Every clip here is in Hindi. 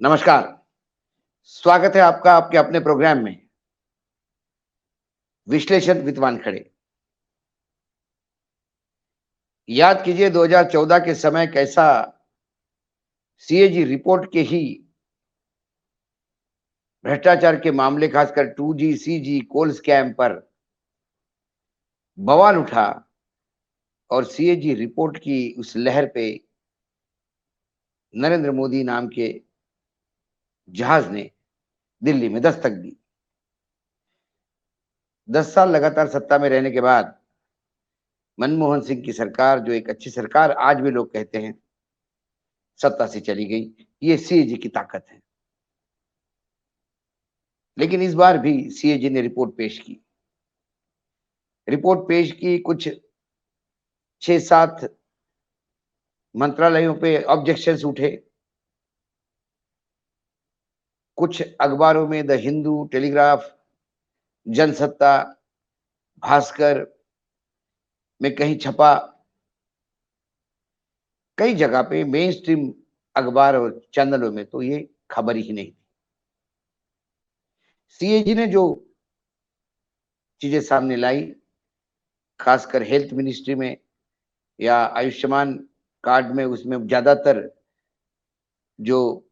नमस्कार, स्वागत है आपका आपके अपने प्रोग्राम में विश्लेषण विद वानखेड़े। याद कीजिए 2014 के समय कैसा सीएजी रिपोर्ट के ही भ्रष्टाचार के मामले खासकर 2G, CG, कोल स्कैम पर बवाल उठा और सीएजी रिपोर्ट की उस लहर पे नरेंद्र मोदी नाम के जहाज ने दिल्ली में दस्तक दी। 10 साल लगातार सत्ता में रहने के बाद मनमोहन सिंह की सरकार, जो एक अच्छी सरकार आज भी लोग कहते हैं, सत्ता से चली गई। ये सीएजी की ताकत है। लेकिन इस बार भी सीएजी ने रिपोर्ट पेश की। रिपोर्ट पेश की, कुछ 6-7 मंत्रालयों पे ऑब्जेक्शंस उठे। कुछ अखबारों में द हिंदू, टेलीग्राफ, जनसत्ता, भास्कर में कहीं छपा। कई जगह पे मेन स्ट्रीम अखबार और चैनलों में तो ये खबर ही नहीं थी। सीएजी ने जो चीजें सामने लाई, खासकर हेल्थ मिनिस्ट्री में या आयुष्मान कार्ड में, उसमें ज्यादातर जो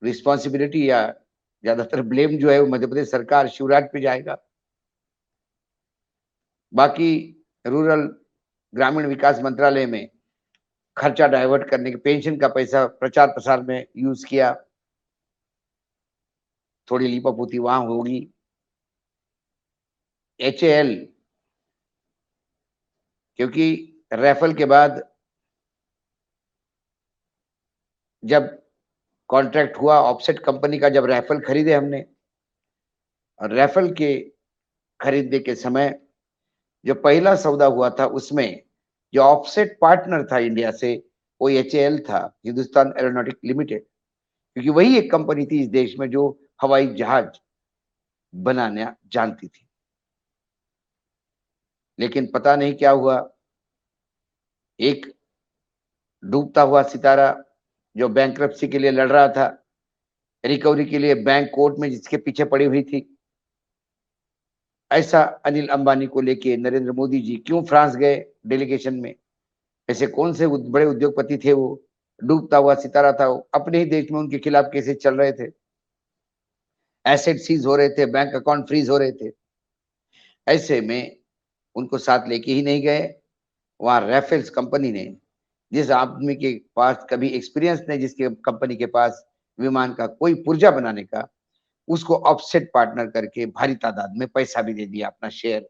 रिस्पॉन्सिबिलिटी या ज्यादातर ब्लेम जो है वो मध्य प्रदेश सरकार शिवराज पे जाएगा। बाकी रूरल ग्रामीण विकास मंत्रालय में खर्चा डाइवर्ट करने के, पेंशन का पैसा प्रचार प्रसार में यूज किया, थोड़ी लीपापोती वहां होगी। एचएएल, क्योंकि राफेल के बाद जब कॉन्ट्रैक्ट हुआ ऑफसेट कंपनी का, जब राफेल खरीदे हमने, और राफेल के खरीदने के समय जो पहला सौदा हुआ था उसमें जो ऑफसेट पार्टनर था इंडिया से, वो एचएएल था, हिंदुस्तान एरोनॉटिक लिमिटेड। क्योंकि वही एक कंपनी थी इस देश में जो हवाई जहाज बनाना जानती थी। लेकिन पता नहीं क्या हुआ, एक डूबता हुआ सितारा जो बैंकरप्सी के लिए लड़ रहा था, रिकवरी के लिए बैंक कोर्ट में जिसके पीछे पड़ी हुई थी, ऐसा अनिल अंबानी को लेके नरेंद्र मोदी जी क्यों फ्रांस गए डेलीगेशन में? ऐसे कौन से बड़े उद्योगपति थे वो? डूबता हुआ सितारा था वो, अपने ही देश में उनके खिलाफ केसेस चल रहे थे, एसेट सीज हो रहे थे, बैंक अकाउंट फ्रीज हो रहे थे। ऐसे में उनको साथ लेके ही नहीं गए। वहां राफेल्स कंपनी ने, जिस आदमी के पास कभी एक्सपीरियंस नहीं, जिसके कंपनी के पास विमान का कोई पुर्जा बनाने का, उसको ऑफसेट पार्टनर करके भारी तादाद में पैसा भी दे दिया, अपना शेयर।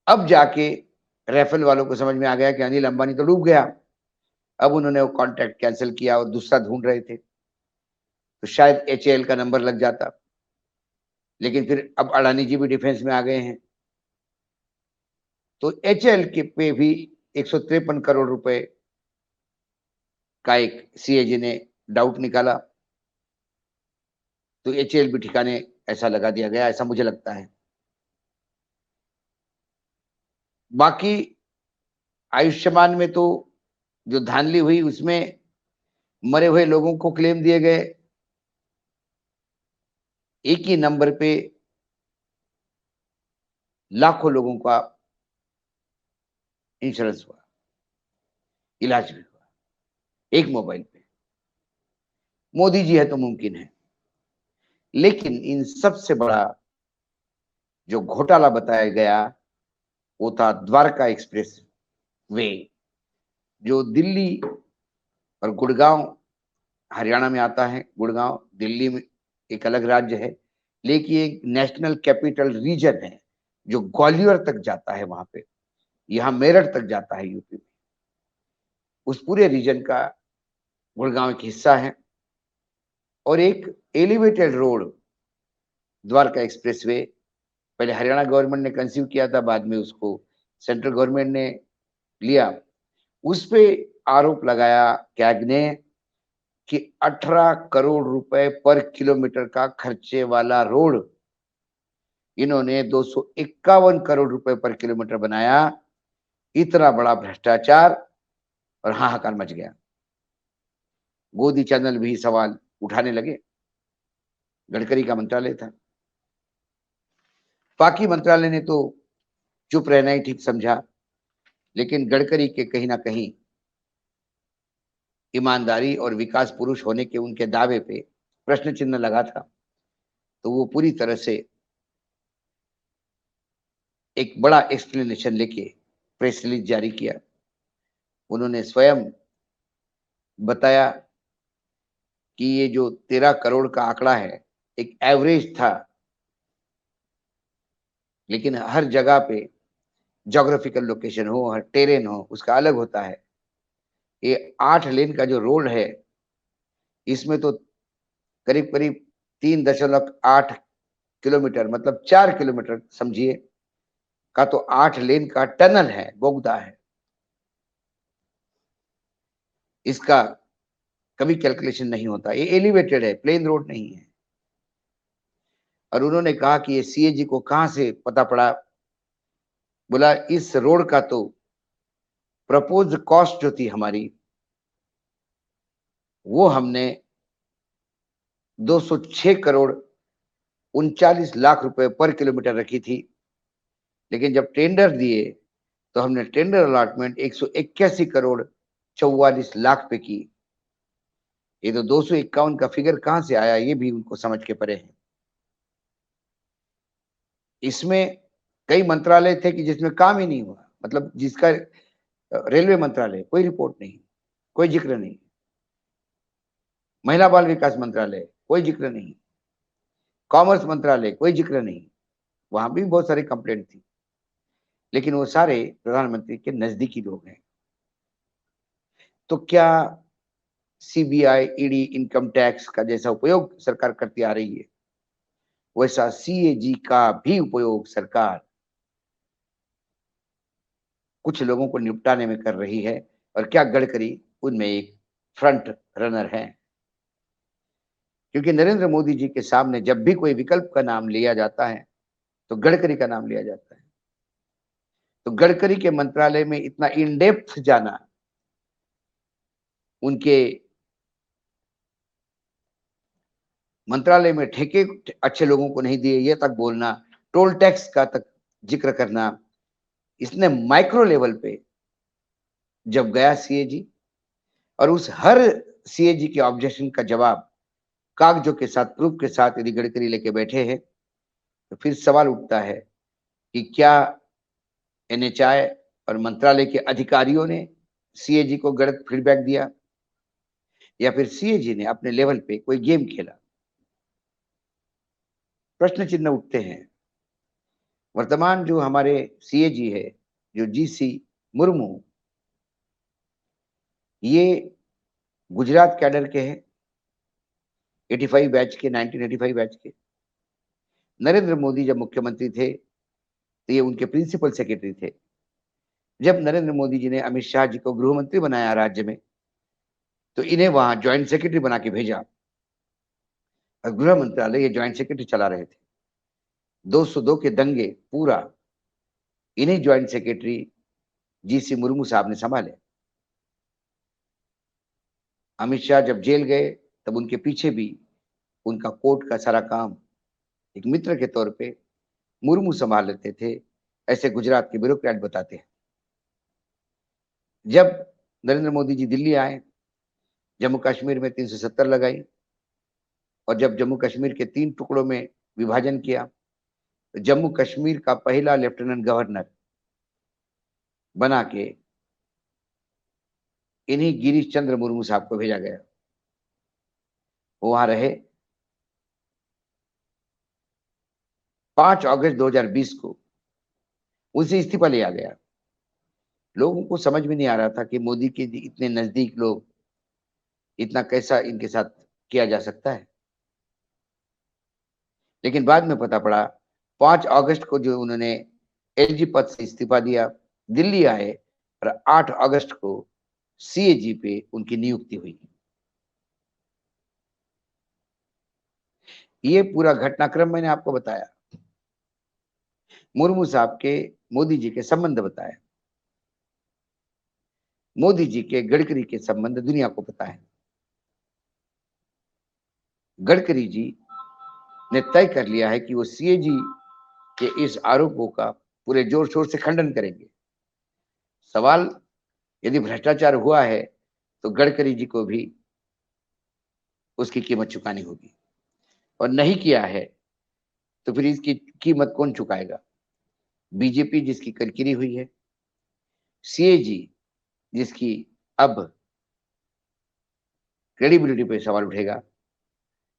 अब जाके राफेल वालों को समझ में आ गया कि अनिल अंबानी तो डूब गया। अब उन्होंने वो कॉन्ट्रैक्ट कैंसिल किया और दूसरा ढूंढ रहे थे, तो शायद एचएएल का नंबर लग जाता। लेकिन फिर अब अडानी जी भी डिफेंस में आ गए हैं, तो एचएएल के पे भी 153 करोड़ रुपए का एक सीएजी ने डाउट निकाला। तो एचएएल भी ठिकाने ऐसा लगा दिया गया, ऐसा मुझे लगता है। बाकी आयुष्मान में तो जो धांधली हुई, उसमें मरे हुए लोगों को क्लेम दिए गए। एक ही नंबर पे लाखों लोगों का इंश्योरेंस हुआ, इलाज भी हुआ, एक मोबाइल पे। मोदी जी है तो मुमकिन है। लेकिन इन सबसे बड़ा जो घोटाला बताया गया वो था द्वारका एक्सप्रेस वे, जो दिल्ली और गुड़गांव, हरियाणा में आता है गुड़गांव, दिल्ली में एक अलग राज्य है, लेकिन एक नेशनल कैपिटल रीजन है जो ग्वालियर तक जाता है। वहां पे, यहाँ मेरठ तक जाता है यूपी में। उस पूरे रीजन का गुड़गांव एक हिस्सा है। और एक एलिवेटेड रोड द्वारका एक्सप्रेसवे पहले हरियाणा गवर्नमेंट ने कंसीव किया था, बाद में उसको सेंट्रल गवर्नमेंट ने लिया। उस पे आरोप लगाया कैग ने कि 18 करोड़ रुपए पर किलोमीटर का खर्चे वाला रोड इन्होंने 251 करोड़ रुपए पर किलोमीटर बनाया। इतना बड़ा भ्रष्टाचार, और हाहाकार मच गया। गोदी चैनल भी सवाल उठाने लगे। गडकरी का मंत्रालय था। बाकी मंत्रालय ने तो चुप रहना ही ठीक समझा, लेकिन गडकरी के कहीं ना कहीं ईमानदारी और विकास पुरुष होने के उनके दावे पे प्रश्न चिन्ह लगा था। तो वो पूरी तरह से एक बड़ा एक्सप्लेनेशन लेके प्रेस रिलीज जारी किया। उन्होंने स्वयं बताया कि ये जो 13 करोड़ का आंकड़ा है एक एवरेज था, लेकिन हर जगह पे जोग्राफिकल लोकेशन हो, हर टेरेन हो, उसका अलग होता है। ये 8 लेन का जो रोड है, इसमें तो करीब करीब 3.8 किलोमीटर, मतलब 4 किलोमीटर समझिए, का तो 8 लेन का टनल है, बोगदा है। इसका कभी कैलकुलेशन नहीं होता। ये एलिवेटेड है, प्लेन रोड नहीं है। और उन्होंने कहा कि ये सीएजी को कहां से पता पड़ा। बोला इस रोड का तो प्रपोज कॉस्ट जो थी हमारी, वो हमने 206 करोड़ 39 लाख रुपए पर किलोमीटर रखी थी, लेकिन जब टेंडर दिए तो हमने टेंडर अलॉटमेंट 181 करोड़ 44 लाख पे की। ये तो 251 का फिगर कहां से आया, ये भी उनको समझ के परे है। इसमें कई मंत्रालय थे कि जिसमें काम ही नहीं हुआ, मतलब जिसका रेलवे मंत्रालय कोई रिपोर्ट नहीं, कोई जिक्र नहीं। महिला बाल विकास मंत्रालय कोई जिक्र नहीं। कॉमर्स मंत्रालय कोई जिक्र नहीं। वहां भी बहुत सारी कंप्लेंट थी, लेकिन वो सारे प्रधानमंत्री के नजदीकी लोग हैं। तो क्या सीबीआई, ईडी, इनकम टैक्स का जैसा उपयोग सरकार करती आ रही है, वैसा सीएजी का भी उपयोग सरकार कुछ लोगों को निपटाने में कर रही है। और क्या गडकरी उनमें एक फ्रंट रनर है? क्योंकि नरेंद्र मोदी जी के सामने जब भी कोई विकल्प का नाम लिया जाता है तो गडकरी का नाम लिया जाता है। तो गडकरी के मंत्रालय में इतना इन डेप्थ जाना, उनके मंत्रालय में ठेके अच्छे लोगों को नहीं दिए ये तक बोलना, टोल टैक्स का तक जिक्र करना, इसने माइक्रो लेवल पे जब गया सीएजी, और उस हर सीएजी के ऑब्जेक्शन का जवाब कागजों के साथ, प्रूफ के साथ यदि गडकरी लेके बैठे हैं, तो फिर सवाल उठता है कि क्या एनएचआई और मंत्रालय के अधिकारियों ने सीएजी को गलत फीडबैक दिया, या फिर सीएजी ने अपने लेवल पे कोई गेम खेला? प्रश्न चिन्ह उठते हैं। वर्तमान जो हमारे सीएजी है, जो जीसी मुर्मू, ये गुजरात कैडर के हैं, 85 बैच के, 1985 बैच के। नरेंद्र मोदी जब मुख्यमंत्री थे तो ये उनके प्रिंसिपल सेक्रेटरी थे। जब नरेंद्र मोदी जी ने अमित शाह जी को गृह मंत्री बनाया राज्य में, तो इन्हें वहां ज्वाइंट सेक्रेटरी बना के भेजा, और गृह मंत्रालय ये ज्वाइंट सेक्रेटरी चला रहे थे। 202 के दंगे पूरा इन्हीं ज्वाइंट सेक्रेटरी जीसी मुर्मू साहब ने संभाले। अमित शाह जब जेल गए तब उनके पीछे भी उनका कोर्ट का सारा काम एक मित्र के तौर पे मुर्मू संभाल लेते थे, ऐसे गुजरात के ब्यूरोक्रेट बताते हैं। जब नरेंद्र मोदी जी दिल्ली आए, जम्मू कश्मीर में 370 लगाई, और जब जम्मू कश्मीर के 3 टुकड़ों में विभाजन किया, तो जम्मू कश्मीर का पहला लेफ्टिनेंट गवर्नर बना के इन्हीं गिरीश चंद्र मुर्मू साहब को भेजा गया। वो वहां रहे। 5 अगस्त 2020 को उनसे इस्तीफा लिया गया। लोगों को समझ में नहीं आ रहा था कि मोदी के इतने नजदीक लोग, इतना कैसा इनके साथ किया जा सकता है। लेकिन बाद में पता पड़ा, 5 अगस्त को जो उन्होंने एलजी पद से इस्तीफा दिया, दिल्ली आए, और 8 अगस्त को सीएजी पे उनकी नियुक्ति हुई। ये पूरा घटनाक्रम मैंने आपको बताया। मुर्मू साहब के मोदी जी के संबंध बताए। मोदी जी के गडकरी के संबंध दुनिया को पता है। गडकरी जी ने तय कर लिया है कि वो सीएजी के इस आरोपों का पूरे जोर शोर से खंडन करेंगे। सवाल, यदि भ्रष्टाचार हुआ है तो गडकरी जी को भी उसकी कीमत चुकानी होगी, और नहीं किया है तो फिर इसकी कीमत कौन चुकाएगा? बीजेपी जिसकी किरकिरी हुई है, सीएजी जिसकी अब क्रेडिबिलिटी पे सवाल उठेगा,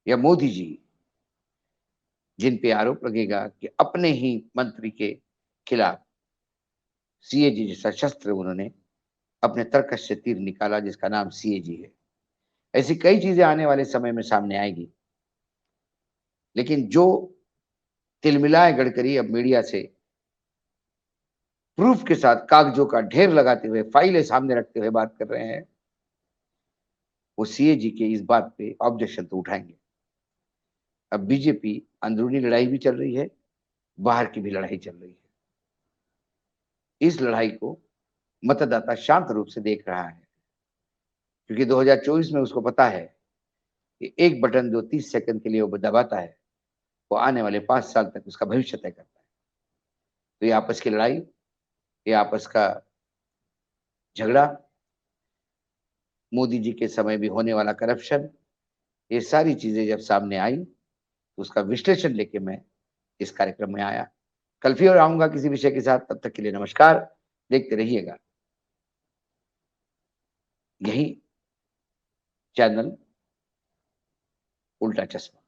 या मोदी जी जिन पे आरोप लगेगा कि अपने ही मंत्री के खिलाफ सीएजी जैसा शस्त्र उन्होंने अपने तरकश से तीर निकाला जिसका नाम सीएजी है। ऐसी कई चीजें आने वाले समय में सामने आएगी, लेकिन जो तिलमिलाए गडकरी अब मीडिया से प्रूफ के साथ कागजों का ढेर लगाते हुए, फाइलें सामने रखते हुए बात कर रहे हैं, वो सीएजी के इस बात पे ऑब्जेक्शन तो उठाएंगे। अब बीजेपी अंदरूनी लड़ाई भी चल रही है, बाहर की भी लड़ाई चल रही है। इस लड़ाई को मतदाता शांत रूप से देख रहा है, क्योंकि 2024 में उसको पता है कि एक बटन जो 30 सेकंड के लिए वो दबाता है, वो आने वाले 5 साल तक उसका भविष्य तय करता है। तो ये आपस की लड़ाई, ये आपस का झगड़ा, मोदी जी के समय भी होने वाला करप्शन, ये सारी चीजें जब सामने आई तो उसका विश्लेषण लेके मैं इस कार्यक्रम में आया। कल फिर आऊंगा किसी विषय के साथ, तब तक के लिए नमस्कार। देखते रहिएगा यही चैनल उल्टा चश्मा।